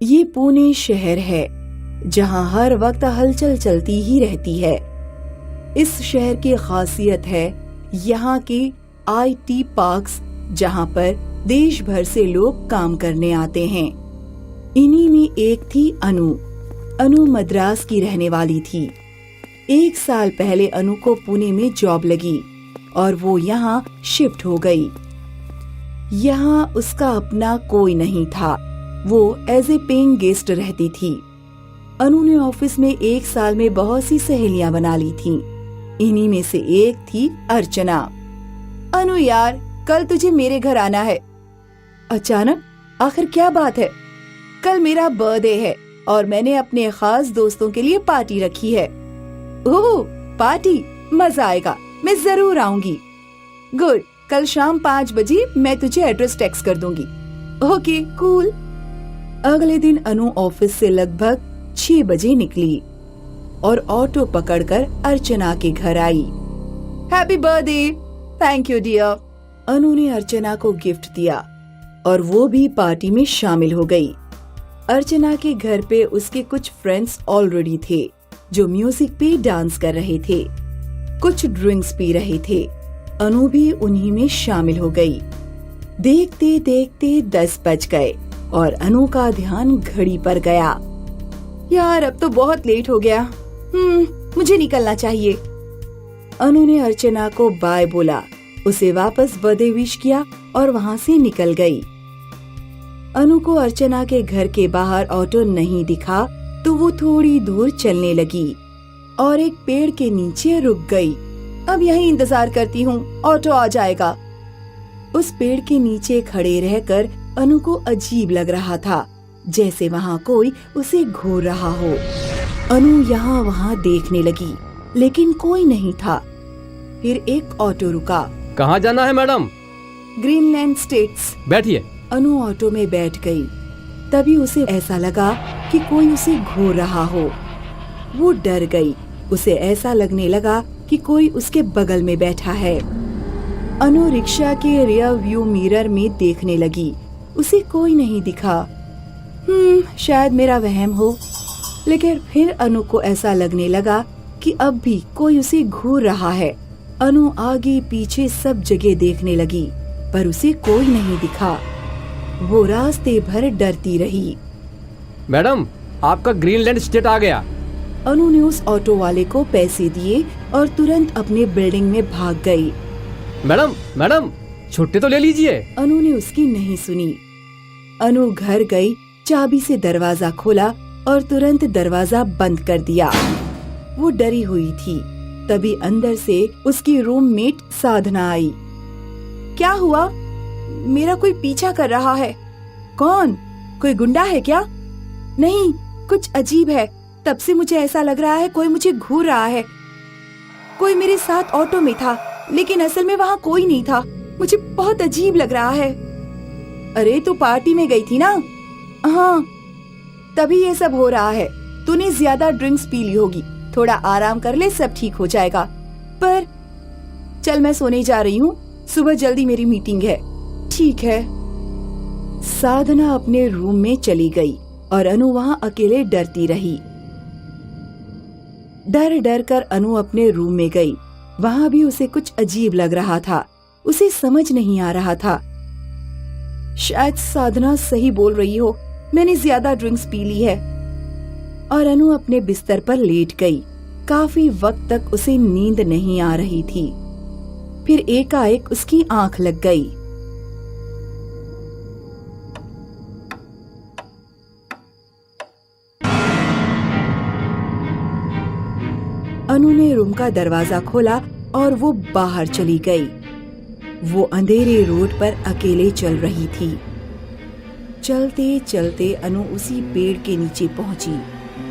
ये पुणे शहर है जहाँ हर वक्त हलचल चलती ही रहती है। इस शहर की खासियत है यहाँ के IT पार्क्स, जहाँ पर देश भर से लोग काम करने आते हैं। इन्हीं में एक थी अनु मद्रास की रहने वाली थी। 1 साल पहले अनु को पुणे में जॉब लगी और वो यहाँ शिफ्ट हो गई। यहाँ उसका अपना कोई नहीं था, वो एज ए पेइंग गेस्ट रहती थी। अनु ने ऑफिस में 1 साल में बहुत सी सहेलियां बना ली थीं। इन्हीं में से एक थी अर्चना। अनु यार, कल तुझे मेरे घर आना है। अचानक? आखिर क्या बात है? कल मेरा बर्थडे है और मैंने अपने खास दोस्तों के लिए पार्टी रखी है। ओह, पार्टी, मजा आएगा, मैं जरूर आऊंगी। गुड, कल शाम 5 बजे मैं तुझे एड्रेस टेक्स्ट कर दूंगी। Okay, cool. अगले दिन अनु ऑफिस से लगभग 6 बजे निकली और ऑटो पकड़कर अर्चना के घर आई। Happy birthday. Thank you dear. Anu ने अर्चना को गिफ्ट दिया और वो भी पार्टी में शामिल हो गई। अर्चना के घर पे उसके कुछ फ्रेंड्स ऑलरेडी थे जो म्यूजिक पे डांस कर रहे थे, कुछ ड्रिंक्स पी रहे थे। अनु भी उन्हीं में शामिल हो गई। देखते देखते 10 बज गए और अनु का ध्यान घड़ी पर गया। यार, अब तो बहुत लेट हो गया। मुझे निकलना चाहिए। अनु ने अर्चना को बाय बोला, उसे वापस बर्थडे विश किया और वहाँ से निकल गई। अनु को अर्चना के घर के बाहर ऑटो नहीं दिखा तो वो थोड़ी दूर चलने लगी और एक पेड़ के नीचे रुक गई। अब यहीं इंतजार करती हूँ, ऑटो आ जाएगा। उस पेड़ के नीचे खड़े रहकर अनु को अजीब लग रहा था, जैसे वहाँ कोई उसे घूर रहा हो। अनु यहाँ वहाँ देखने लगी, लेकिन कोई नहीं था। फिर एक ऑटो रुका। कहाँ जाना है मैडम? Greenland states. बैठिए। अनु ऑटो में बैठ गई। तभी उसे ऐसा लगा कि कोई उसे घूर रहा हो। वो डर गई। उसे ऐसा लगने लगा कि कोई उसके बगल में बैठा है। अनु रिक्शा के रियर व्यू मिरर में देखने लगी। उसे कोई नहीं दिखा। शायद मेरा वहम हो। लेकिन फिर अनु को ऐसा लगने लगा कि अब भी कोई उसे घूर रहा है। अनु आगे पीछे सब जगह देखने लगी, पर उसे कोई नहीं दिखा। वो रास्ते भर डरती रही। मैडम, आपका ग्रीनलैंड स्टेट आ गया। अनु ने उस ऑटो वाले को पैसे दिए और तुरंत अपने बिल्डिंग में भाग गई। मैडम, छुट्टी तो ले लीजिए। अनु ने उसकी नहीं सुनी। अनु घर गई, चाबी से दरवाजा खोला और तुरंत दरवाजा बंद कर दिया। वो डरी हुई थी। तभी अंदर से उसकी रूममेट साधना आई। क्या हुआ? मेरा कोई पीछा कर रहा है। कौन? कोई गुंडा है क्या? नहीं, कुछ अजीब है। तब से मुझे ऐसा लग रहा है कोई मुझे घूर रहा है। कोई मेरे साथ ऑटो में था, लेकिन असल में वहाँ कोई नहीं था। मुझे बहुत अजीब लग रहा है। अरे, तू पार्टी में गई थी ना? हाँ, तभी ये सब हो रहा है। तूने ज्यादा ड्रिंक्स पी ली होगी। थोड़ा आराम कर ले, सब ठीक हो जाएगा। पर चल, मैं सोने जा रही हूँ, सुबह जल्दी मेरी मीटिंग है। ठीक है। साधना अपने रूम में चली गई और अनु वहाँ अकेले डरती रही। डर डर कर अनु अपने रूम में गई। वहाँ भी उसे कुछ अजीब लग रहा था। उसे समझ नहीं आ रहा था। शायद साधना सही बोल रही हो, मैंने ज्यादा ड्रिंक्स पी ली है। और अनु अपने बिस्तर पर लेट गई। काफी वक्त तक उसे नींद नहीं आ रही थी। फिर एकाएक उसकी आंख लग गई। अनु ने रूम का दरवाजा खोला और वो बाहर चली गई। वो अंधेरे रोड पर अकेले चल रही थी। चलते चलते अनु उसी पेड़ के नीचे पहुंची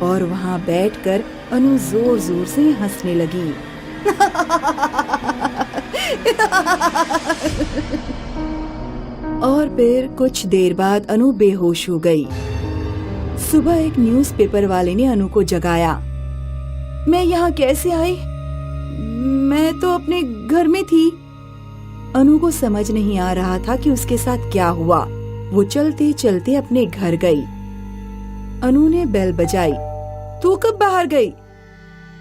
और वहां बैठकर अनु जोर जोर से हंसने लगी। और फिर कुछ देर बाद अनु बेहोश हो गई। सुबह एक न्यूज़पेपर वाले ने अनु को जगाया। मैं यहाँ कैसे आई? मैं तो अपने घर में थी। अनु को समझ नहीं आ रहा था कि उसके साथ क्या हुआ। वो चलते चलते अपने घर गई। अनु ने बेल बजाई। तू कब बाहर गई?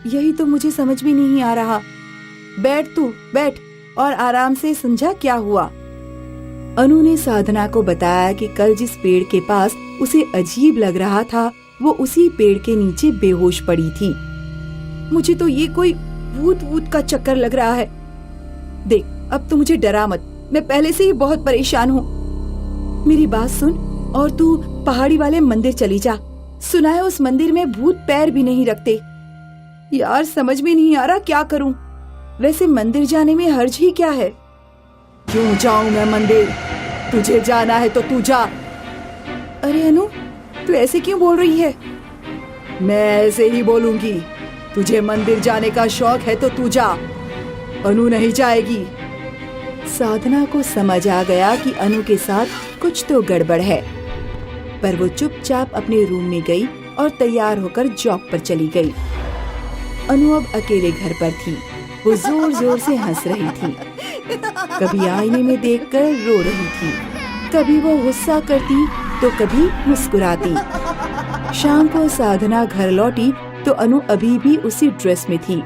यही तो मुझे समझ में नहीं आ रहा। बैठ और आराम से समझा क्या हुआ। अनु ने साधना को बताया कि कल जिस पेड़ के पास उसे अजीब लग रहा था वो उसी पेड़ के नीचे बेहोश पड़ी थी। मुझे तो ये कोई भूत का चक्कर लग रहा है। देख, अब तो मुझे डरा मत, मैं पहले से ही बहुत परेशान हूँ। मेरी बात सुन और तू पहाड़ी वाले मंदिर चली जा। सुना है उस मंदिर में भूत पैर भी नहीं रखते। यार समझ में नहीं आ रहा क्या करूं। वैसे मंदिर जाने में हर्ज ही क्या है? क्यों जाऊं मैं मंदिर? तुझे जाना है तो तू जा। अरे अनु, तू ऐसे क्यों बोल रही है? मैं ऐसे ही बोलूंगी। तुझे मंदिर जाने का शौक है तो तू जा। अनु नहीं जाएगी। साधना को समझ आ गया कि अनु के साथ कुछ तो गड़बड़ है, पर वो चुपचाप अपने रूम में गई और तैयार होकर जॉब पर चली गई। अनु अब अकेले घर पर थी। वो जोर जोर से हंस रही थी, कभी आईने में देखकर रो रही थी, कभी वो गुस्सा करती तो कभी मुस्कुराती। शाम को साधना घर लौटी तो अनु अभी भी उसी ड्रेस में थी।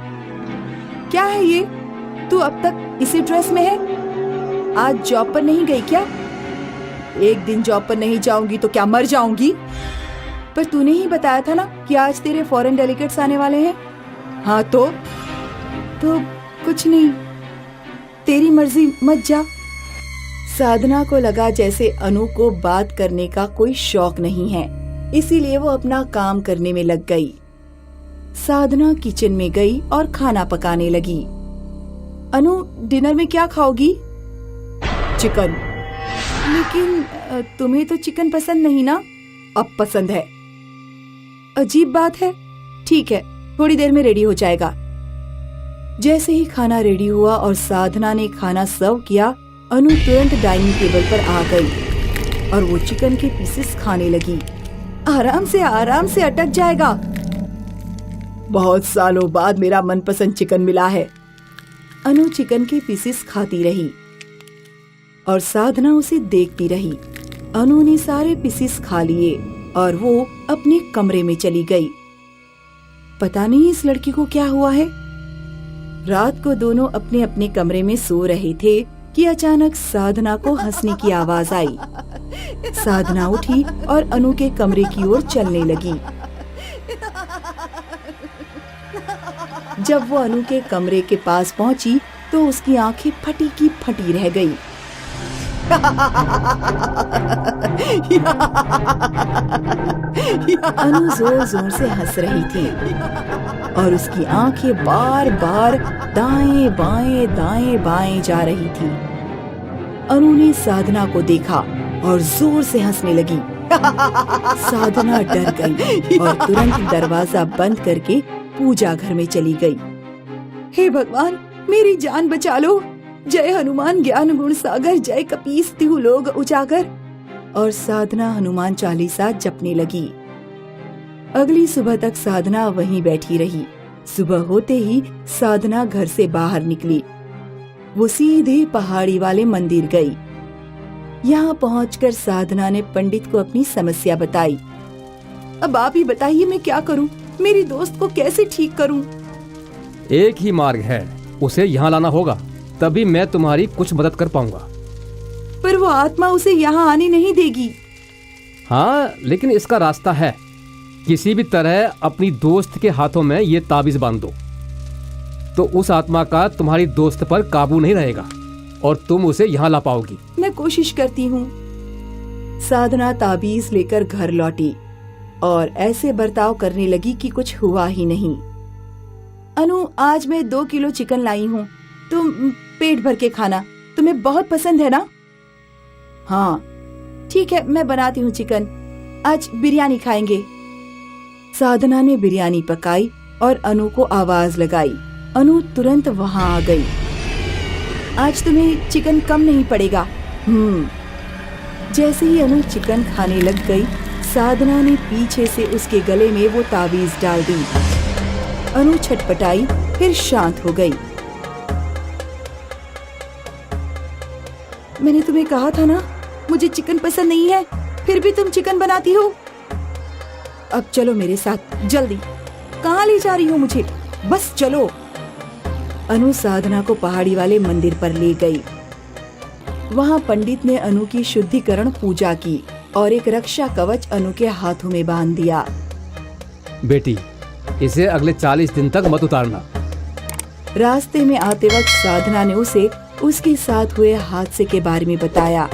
क्या है ये? तू अब तक इसी ड्रेस में है? आज जॉब पर नहीं गई क्या? एक दिन जॉब पर नहीं जाऊंगी तो क्या मर जाऊंगी? पर तूने ही बताया था ना कि आज तेरे फॉरेन डेलीगेट्स आने वाले हैं। हाँ तो कुछ नहीं, तेरी मर्जी, मत जा। साधना को लगा जैसे अनु को बात करने का कोई शौक नहीं है, इसीलिए वो अपना काम करने में लग गई। साधना किचन में गई और खाना पकाने लगी। अनु, डिनर में क्या खाओगी? चिकन। लेकिन तुम्हें तो चिकन पसंद नहीं ना? अब पसंद है। अजीब बात है। ठीक है, थोड़ी देर में रेडी हो जाएगा। जैसे ही खाना रेडी हुआ और साधना ने खाना सर्व किया, अनु तुरंत डाइनिंग टेबल पर आ गई और वो चिकन के पीसेस खाने लगी। आराम से अटक जाएगा। बहुत सालों बाद मेरा मनपसंद चिकन मिला है। अनु चिकन के पीसेस खाती रही और साधना उसे देखती रही। अनु ने सारे पीसेस खा लिए और वो अपने कमरे में चली गई। पता नहीं इस लड़की को क्या हुआ है। रात को दोनों अपने अपने कमरे में सो रहे थे कि अचानक साधना को हंसने की आवाज आई। साधना उठी और अनु के कमरे की ओर चलने लगी। जब वो अनु के कमरे के पास पहुंची तो उसकी आंखें फटी की फटी रह गई। अनु जोर जोर से हंस रही थी और उसकी आंखें बार बार दाएं बाएं जा रही थी। अनु ने साधना को देखा और जोर से हंसने लगी। साधना डर गई और तुरंत दरवाजा बंद करके पूजा घर में चली गई। हे भगवान, मेरी जान बचा लो। जय हनुमान ज्ञान गुण सागर, जय कपीस तिहु लोग उजागर। और साधना हनुमान चालीसा जपने लगी। अगली सुबह तक साधना वहीं बैठी रही। सुबह होते ही साधना घर से बाहर निकली। वो सीधे पहाड़ी वाले मंदिर गई। यहाँ पहुंचकर साधना ने पंडित को अपनी समस्या बताई। अब आप ही बताइए, मैं क्या करूं? मेरी दोस्त को कैसे ठीक करूं? एक ही मार्ग है, उसे यहाँ लाना होगा, तभी मैं तुम्हारी कुछ मदद कर पाऊंगा। पर वो आत्मा उसे यहाँ आने नहीं देगी। हाँ, लेकिन इसका रास्ता है। किसी भी तरह अपनी दोस्त के हाथों में ये ताबीज बांध दो, तो उस आत्मा का तुम्हारी दोस्त पर काबू नहीं रहेगा और तुम उसे यहाँ ला पाओगी। मैं कोशिश करती हूँ। साधना ताबीज लेकर घर लौटी और ऐसे बर्ताव करने लगी कि कुछ हुआ ही नहीं। अनु, आज मैं 2 किलो चिकन लाई हूँ, तुम पेट भर के खाना, तुम्हें बहुत पसंद है ना? हाँ ठीक है, मैं बनाती हूँ चिकन, आज बिरयानी खाएंगे। साधना ने बिरयानी पकाई और अनु को आवाज लगाई। अनु तुरंत वहाँ आ गई। आज तुम्हें चिकन कम नहीं पड़ेगा। जैसे ही अनु चिकन खाने लग गई, साधना ने पीछे से उसके गले में वो ताबीज डाल दी। अनु छटपटाई, फिर शांत हो गई। मैंने तुम्हें कहा था ना, मुझे चिकन पसंद नहीं है, फिर भी तुम चिकन बनाती हो। अब चलो मेरे साथ जल्दी। कहाँ ले जा रही हो मुझे? बस चलो। अनु साधना को पहाड़ी वाले मंदिर पर ले गई। वहाँ पंडित ने अनु की शुद्धिकरण पूजा की और एक रक्षा कवच अनु के हाथों में बांध दिया। बेटी, इसे अगले 40 दिन तक मत उतारना। रास्ते में आते वक्त साधना ने उसे उसके साथ हुए हादसे के बारे में बताया।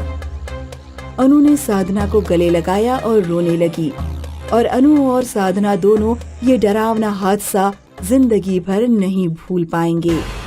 अनु ने साधना को गले लगाया और रोने लगी और अनु और साधना दोनों ये डरावना हादसा जिंदगी भर नहीं भूल पाएंगे।